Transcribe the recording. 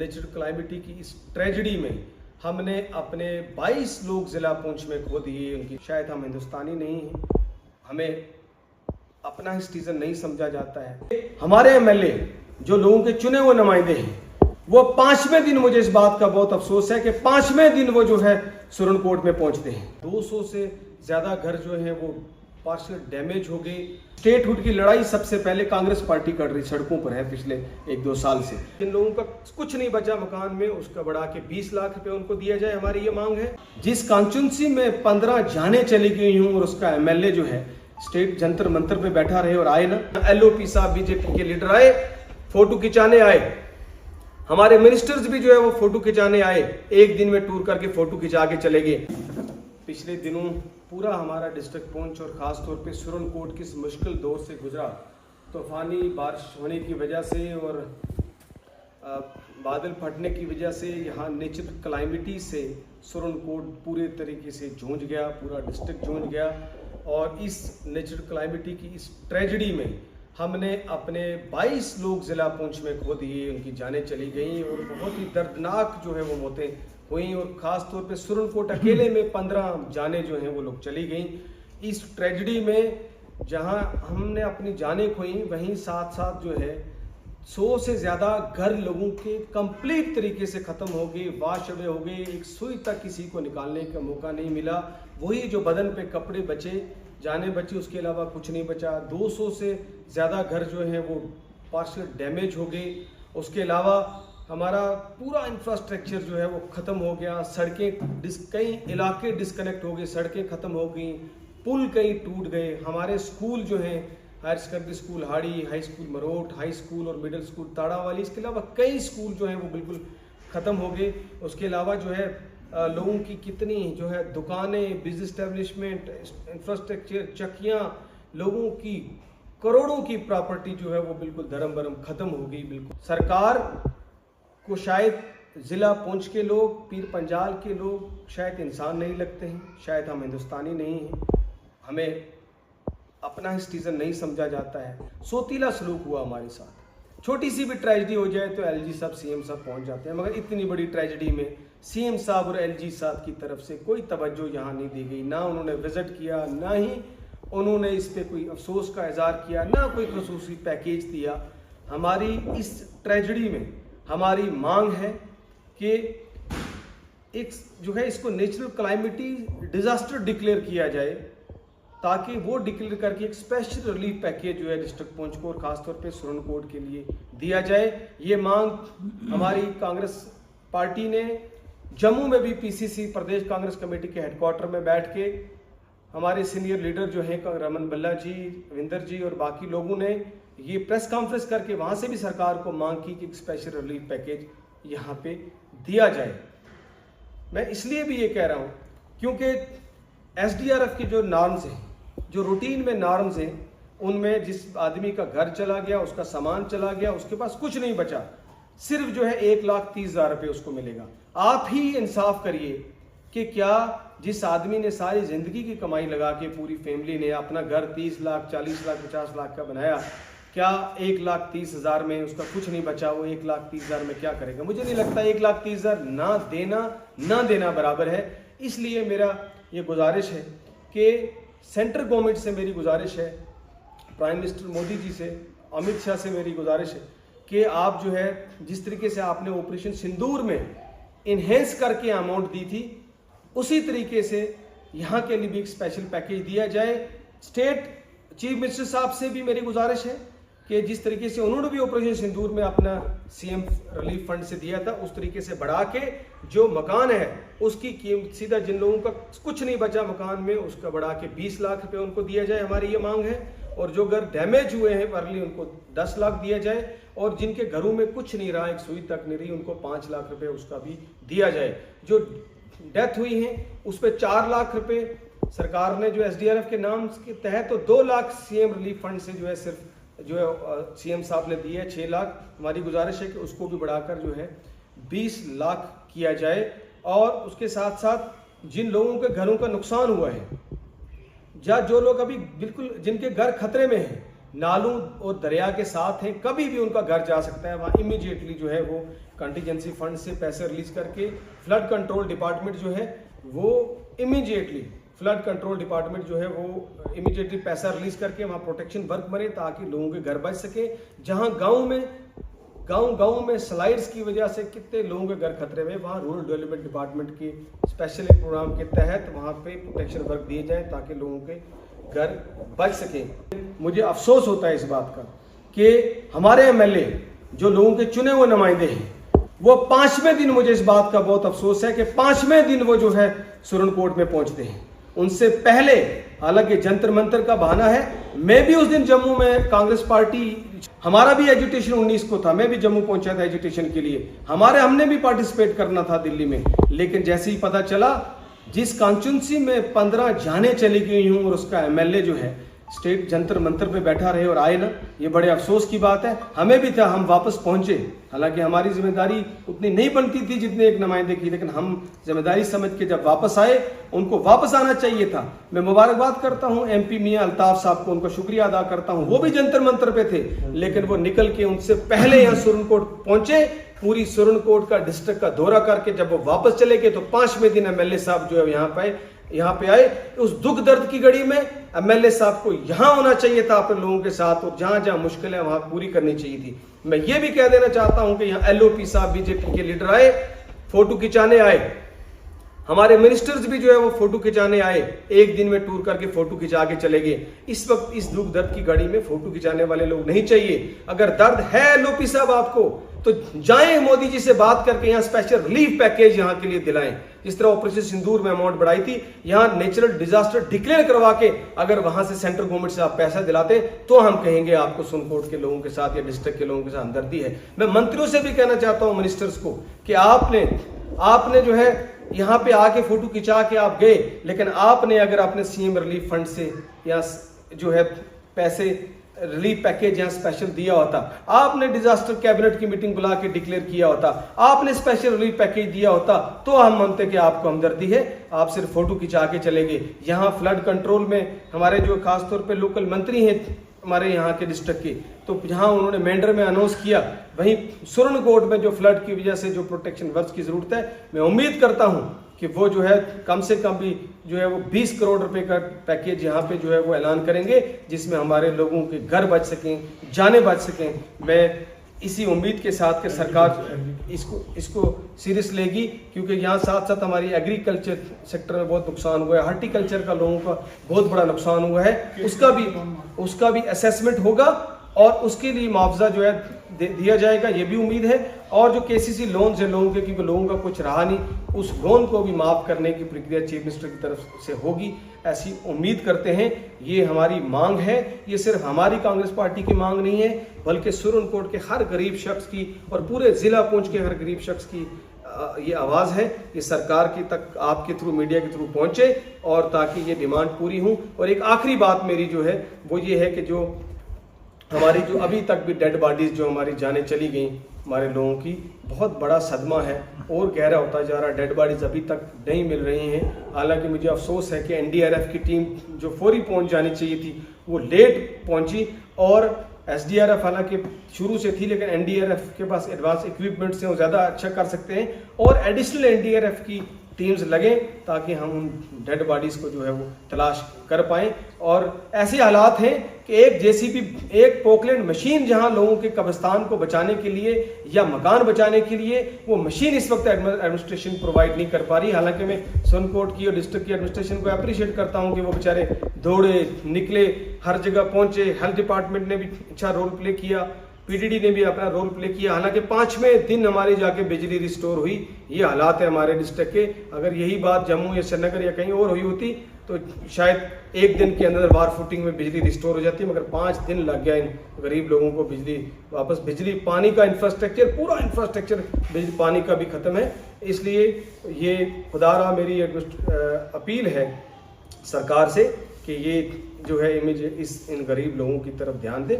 Natural क्लाइमिटी की इस tragedy में हमने अपने 22 लोग जिला पुंछ में खो दिए। उनकी शायद हम हिंदुस्तानी नहीं हैं, हमें अपना सिटीजन नहीं समझा जाता है। हमारे एमएलए जो लोगों के चुने हुए नुमाइंदे हैं, वो 5वें दिन, मुझे इस बात का बहुत अफसोस है कि 5वें दिन वो जो है सुरनकोट में पहुंचते हैं। 200 से ज्यादा घर जो है वो पार्शियल डैमेज हो गए। स्टेटहुड की लड़ाई सबसे पहले कांग्रेस पार्टी कर रही सड़कों पर है पिछले 1-2 साल से। जिन लोगों का कुछ नहीं बचा मकान में, उसका बढ़ा के 20 लाख रुपए उनको दिया जाए, हमारी ये मांग है। जिस कॉन्स्टिट्यूंसी में 15 जाने चली गई हूँ और उसका एमएलए जो है स्टेट जंतर मंतर पे बैठा रहे और आए ना, एलओपी साहब बीजेपी के लीडर आए, फोटो खिंचाने आए, हमारे मिनिस्टर्स भी जो है वो फोटो खिंचाने आए, एक दिन में टूर करके फोटो खिंचा के चले गए। पिछले दिनों पूरा हमारा डिस्ट्रिक्ट पुंछ और ख़ास तौर पे सुरनकोट किस मुश्किल दौर से गुजरा। तूफानी बारिश होने की वजह से और बादल फटने की वजह से यहाँ नेचुरल क्लाइमिटी से सुरनकोट पूरे तरीके से जूझ गया, पूरा डिस्ट्रिक्ट जूझ गया। और इस नेचुरल क्लाइमिटी की इस ट्रेजेडी में हमने अपने 22 लोग जिला पुंछ में खो दिए, उनकी जानें चली गई और बहुत ही दर्दनाक जो है वो मौतें हुई। और ख़ास तौर पे सुरनकोट अकेले में 15 जानें जो हैं वो लोग चली गई। इस ट्रेजेडी में जहां हमने अपनी जानें खोई, वहीं साथ साथ जो है 100 से ज़्यादा घर लोगों के कंप्लीट तरीके से ख़त्म हो गए, वाश अवे हो गए। एक सुई तक किसी को निकालने का मौका नहीं मिला। वही जो बदन पे कपड़े बचे, जाने बची, उसके अलावा कुछ नहीं बचा। 200 से ज़्यादा घर जो हैं वो पार्शियल डैमेज हो गए। उसके अलावा हमारा पूरा इंफ्रास्ट्रक्चर जो है वो ख़त्म हो गया। सड़कें कई इलाके डिस्कनेक्ट हो गए, सड़कें ख़त्म हो गई, पुल कई टूट गए। हमारे स्कूल जो हैं, हायर सेकेंडरी स्कूल हाड़ी, high school Marot, high school और मिडिल स्कूल ताड़ावाली, इसके अलावा कई स्कूल जो हैं वो बिल्कुल ख़त्म हो गए। उसके अलावा जो है लोगों की कितनी जो है दुकानें, बिजनेस एस्टेब्लिशमेंट, इंफ्रास्ट्रक्चर, चक्कियाँ, लोगों की करोड़ों की प्रॉपर्टी जो है वो बिल्कुल धर्म भरम ख़त्म हो गई। बिल्कुल सरकार को शायद ज़िला पुंछ के लोग, पीर पंजाल के लोग शायद इंसान नहीं लगते हैं, शायद हम हिंदुस्तानी नहीं हैं, हमें अपना सिटीजन नहीं समझा जाता है। सोतीला सलूक हुआ हमारे साथ। छोटी सी भी ट्रेजेडी हो जाए तो एलजी साहब, सीएम साहब पहुंच जाते हैं, मगर इतनी बड़ी ट्रेजेडी में सीएम साहब और एलजी साहब की तरफ से कोई तवज्जो यहाँ नहीं दी गई। ना उन्होंने विजिट किया, ना ही उन्होंने इस पर कोई अफसोस का इजहार किया, ना कोई खसूसी पैकेज दिया। हमारी इस ट्रेजेडी में हमारी मांग है कि एक जो है इसको नेचुरल क्लाइमिटी डिजास्टर डिक्लेयर किया जाए, ताकि वो डिक्लेयर करके एक स्पेशल रिलीफ पैकेज जो है डिस्ट्रिक्ट पुंछ को और खासतौर पे सुरनकोट के लिए दिया जाए। ये मांग हमारी कांग्रेस पार्टी ने जम्मू में भी पीसीसी प्रदेश कांग्रेस कमेटी के हेडक्वार्टर में बैठ के हमारे सीनियर लीडर जो हैं रमन बल्ला जी, रविंदर जी और बाकी लोगों ने ये प्रेस कॉन्फ्रेंस करके वहाँ से भी सरकार को मांग की कि एक स्पेशल रिलीफ पैकेज यहाँ पे दिया जाए। मैं इसलिए भी ये कह रहा हूँ क्योंकि एसडीआरएफ की जो नॉर्म्स हैं, जो रूटीन में नॉर्म्स हैं, उनमें जिस आदमी का घर चला गया, उसका सामान चला गया, उसके पास कुछ नहीं बचा, सिर्फ जो है 1,30,000 रुपये उसको मिलेगा। आप ही इंसाफ करिए कि क्या जिस आदमी ने सारी जिंदगी की कमाई लगा के, पूरी फैमिली ने अपना घर 30 लाख, 40 लाख, 50 लाख का बनाया, क्या 1,30,000 में उसका कुछ नहीं बचा, वो 1,30,000 में क्या करेगा? मुझे नहीं लगता 1,30,000 ना देना बराबर है। इसलिए मेरा ये गुजारिश है कि सेंट्रल गवर्नमेंट से मेरी गुजारिश है, प्राइम मिनिस्टर मोदी जी से, अमित शाह से मेरी गुजारिश है कि आप जो है जिस तरीके से आपने ऑपरेशन सिंदूर में इन्हेंस करके अमाउंट दी थी, उसी तरीके से यहाँ के लिए भी एक स्पेशल पैकेज दिया जाए। स्टेट चीफ मिनिस्टर साहब से भी मेरी गुजारिश है कि जिस तरीके से उन्होंने भी ऑपरेशन सिंदूर में अपना सीएम रिलीफ फंड से दिया था, उस तरीके से बढ़ा के जो मकान है उसकी कीमत सीधा जिन लोगों का कुछ नहीं बचा मकान में, उसका बढ़ा के 20 लाख रुपए उनको दिया जाए, हमारी ये मांग है। और जो घर डैमेज हुए हैं अर्ली, उनको 10 लाख दिया जाए, और जिनके घरों में कुछ नहीं रहा, एक सुई तक नहीं रही, उनको 5 लाख रुपए उसका भी दिया जाए। जो डेथ हुई है उस पर 4 लाख रुपए सरकार ने जो एसडीआरएफ के नाम के तहत, तो 2 लाख सीएम रिलीफ फंड से जो है सिर्फ जो है सीएम साहब ने दिए 6 लाख। हमारी गुजारिश है कि उसको भी बढ़ाकर जो है 20 लाख किया जाए। और उसके साथ साथ जिन लोगों के घरों का नुकसान हुआ है, या जो लोग अभी बिल्कुल जिनके घर खतरे में हैं, नालों और दरिया के साथ हैं, कभी भी उनका घर जा सकता है। वहाँ इमीडिएटली जो है वो कंटीजेंसी फंड से पैसे रिलीज करके फ्लड कंट्रोल डिपार्टमेंट जो है वो इमीडिएटली पैसा रिलीज करके वहाँ प्रोटेक्शन वर्क बने ताकि लोगों के घर बच सके। जहाँ गांव में स्लाइड्स की वजह से कितने लोगों के घर खतरे में, वहाँ रूरल डेवलपमेंट डिपार्टमेंट के स्पेशल एक प्रोग्राम के तहत वहाँ पे प्रोटेक्शन वर्क दिए जाए ताकि लोगों के घर बच सके। मुझे अफसोस होता है इस बात का कि हमारे एमएलए जो लोगों के चुने हुए नुमाइंदे हैं वो 5वें दिन, मुझे इस बात का बहुत अफसोस है कि 5वें दिन वो जो है सुरनकोट में पहुंचते हैं। उनसे पहले, हालांकि जंतर मंतर का बहाना है, मैं भी उस दिन जम्मू में कांग्रेस पार्टी, हमारा भी एजुटेशन 19 को था, मैं भी जम्मू पहुंचा था एजुटेशन के लिए, हमने भी पार्टिसिपेट करना था दिल्ली में। लेकिन जैसे ही पता चला जिस कॉन्स्टिट्यूंसी में 15 जाने चली गई हूं और उसका एमएलए जो है स्टेट जंतर मंतर पे बैठा रहे और आए ना, ये बड़े अफसोस की बात है। हमें भी था, हम वापस पहुंचे, हालांकि हमारी जिम्मेदारी उतनी नहीं बनती थी जितने एक नुमाइंदे की, लेकिन हम जिम्मेदारी समझ के जब वापस आए, उनको वापस आना चाहिए था। मैं मुबारकबाद करता हूं एमपी मियां अल्ताफ साहब को, उनका शुक्रिया अदा करता हूं। वो भी जंतर मंतर पे थे, लेकिन वो निकल के उनसे पहले यहाँ सुरनकोट पहुंचे, पूरी सुरनकोट का डिस्ट्रिक्ट का दौरा करके जब वो वापस चले गए तो 5वें दिन एमएलए साहब जो है यहाँ पे आए। उस दुख दर्द की घड़ी में एमएलए साहब को यहाँ होना चाहिए था अपने लोगों के साथ, और जहां जहां मुश्किल है वहां पूरी करनी चाहिए थी। मैं ये भी कह देना चाहता हूं कि यहाँ एलओपी साहब बीजेपी के लीडर आए, फोटो खिंचाने आए, हमारे मिनिस्टर्स भी जो है वो फोटो खिंचाने आए, एक दिन में टूर करके फोटो खिंचा के चले गए। इस वक्त इस दुख दर्द की घड़ी में फोटो खिंचाने वाले लोग नहीं चाहिए। अगर दर्द है एलओपी साहब आपको, तो जाएं मोदी जी से बात करके यहाँ स्पेशल रिलीफ पैकेज यहाँ के लिए दिलाएं। जिस तरह ऑपरेशन सिंदूर में अमाउंट बढ़ाई थी, यहाँ नेचुरल डिजास्टर डिक्लेयर करवा के अगर वहां से सेंट्रल गवर्नमेंट से आप पैसा दिलाते तो हम कहेंगे आपको सुरनकोट के लोगों के साथ या डिस्ट्रिक्ट के लोगों के साथ हमदर्दी है। मैं मंत्रियों से भी कहना चाहता हूँ, मिनिस्टर्स को, कि आपने जो है यहाँ पे आके फोटो खिंचा के आप गए, लेकिन आपने अगर अपने सीएम रिलीफ फंड से या जो है पैसे रिलीफ पैकेज यहाँ स्पेशल दिया होता, आपने डिजास्टर कैबिनेट की मीटिंग बुला के डिक्लेयर किया होता, आपने स्पेशल रिलीफ पैकेज दिया होता, तो हम मानते कि आपको हमदर्दी है। आप सिर्फ फोटो खिंचा के चले गए। यहाँ फ्लड कंट्रोल में हमारे जो खासतौर पे लोकल मंत्री हैं हमारे यहाँ के डिस्ट्रिक्ट के, तो जहाँ उन्होंने मेंढर में अनाउंस किया, वहीं सुरनकोट में जो फ्लड की वजह से जो प्रोटेक्शन वर्क की जरूरत है, मैं उम्मीद करता हूँ कि वो जो है कम से कम भी जो है वो 20 करोड़ रुपए का पैकेज यहाँ पे जो है वो ऐलान करेंगे, जिसमें हमारे लोगों के घर बच सकें, जाने बच सकें। मैं इसी उम्मीद के साथ कि सरकार इसको सीरियस लेगी, क्योंकि यहाँ साथ साथ हमारी एग्रीकल्चर सेक्टर में बहुत नुकसान हुआ है, हार्टिकल्चर का लोगों का बहुत बड़ा नुकसान हुआ है, उसका भी असेसमेंट होगा और उसके लिए मुआवजा जो है दिया जाएगा, ये भी उम्मीद है। और जो केसीसी लोन्स है लोगों के, क्योंकि लोगों का कुछ रहा नहीं, उस लोन को भी माफ करने की प्रक्रिया चीफ मिनिस्टर की तरफ से होगी, ऐसी उम्मीद करते हैं। ये हमारी मांग है, ये सिर्फ हमारी कांग्रेस पार्टी की मांग नहीं है, बल्कि सुरनकोट के हर गरीब शख्स की और पूरे जिला पुंछ के हर गरीब शख्स की ये आवाज़ है। ये सरकार की तक आपके थ्रू, मीडिया के थ्रू पहुंचे और ताकि ये डिमांड पूरी हो। और एक आखिरी बात मेरी जो है वो ये है कि जो हमारी जो अभी तक भी डेड बॉडीज जो हमारी जाने चली गई हमारे लोगों की, बहुत बड़ा सदमा है और गहरा होता जा रहा है। डेड बॉडीज अभी तक नहीं मिल रही हैं। हालांकि मुझे अफसोस है कि एनडीआरएफ की टीम जो फौरी पहुंच जानी चाहिए थी वो लेट पहुंची, और एसडीआरएफ हालांकि शुरू से थी, लेकिन एनडीआरएफ के पास एडवांस इक्विपमेंट से वो ज़्यादा अच्छा कर सकते हैं और एडिशनल एनडीआरएफ की टीम्स लगें ताकि हम उन डेड बॉडीज को जो है वो तलाश कर पाएं। और ऐसे हालात हैं कि एक जेसीबी, एक पोकलैंड मशीन जहां लोगों के कब्रिस्तान को बचाने के लिए या मकान बचाने के लिए, वो मशीन इस वक्त एडमिनिस्ट्रेशन प्रोवाइड नहीं कर पा रही। हालांकि मैं सुरनकोट की और डिस्ट्रिक्ट की एडमिनिस्ट्रेशन को अप्रिशिएट करता हूं कि वो बेचारे दौड़े निकले, हर जगह पहुंचे, हेल्थ डिपार्टमेंट ने भी अच्छा रोल प्ले किया, पीडीडी ने भी अपना रोल प्ले किया। हालांकि 5वें दिन हमारी जाके बिजली रिस्टोर हुई। ये हालात है हमारे डिस्ट्रिक्ट के। अगर यही बात जम्मू या श्रीनगर या कहीं और हुई होती तो शायद एक दिन के अंदर वार फुटिंग में बिजली रिस्टोर हो जाती, मगर 5 दिन लग गया इन गरीब लोगों को बिजली वापस। बिजली पानी का इंफ्रास्ट्रक्चर, पूरा इंफ्रास्ट्रक्चर बिजली पानी का भी खत्म है। इसलिए ये खुदारा मेरी अपील है सरकार से कि ये जो है इन गरीब लोगों की तरफ ध्यान दें।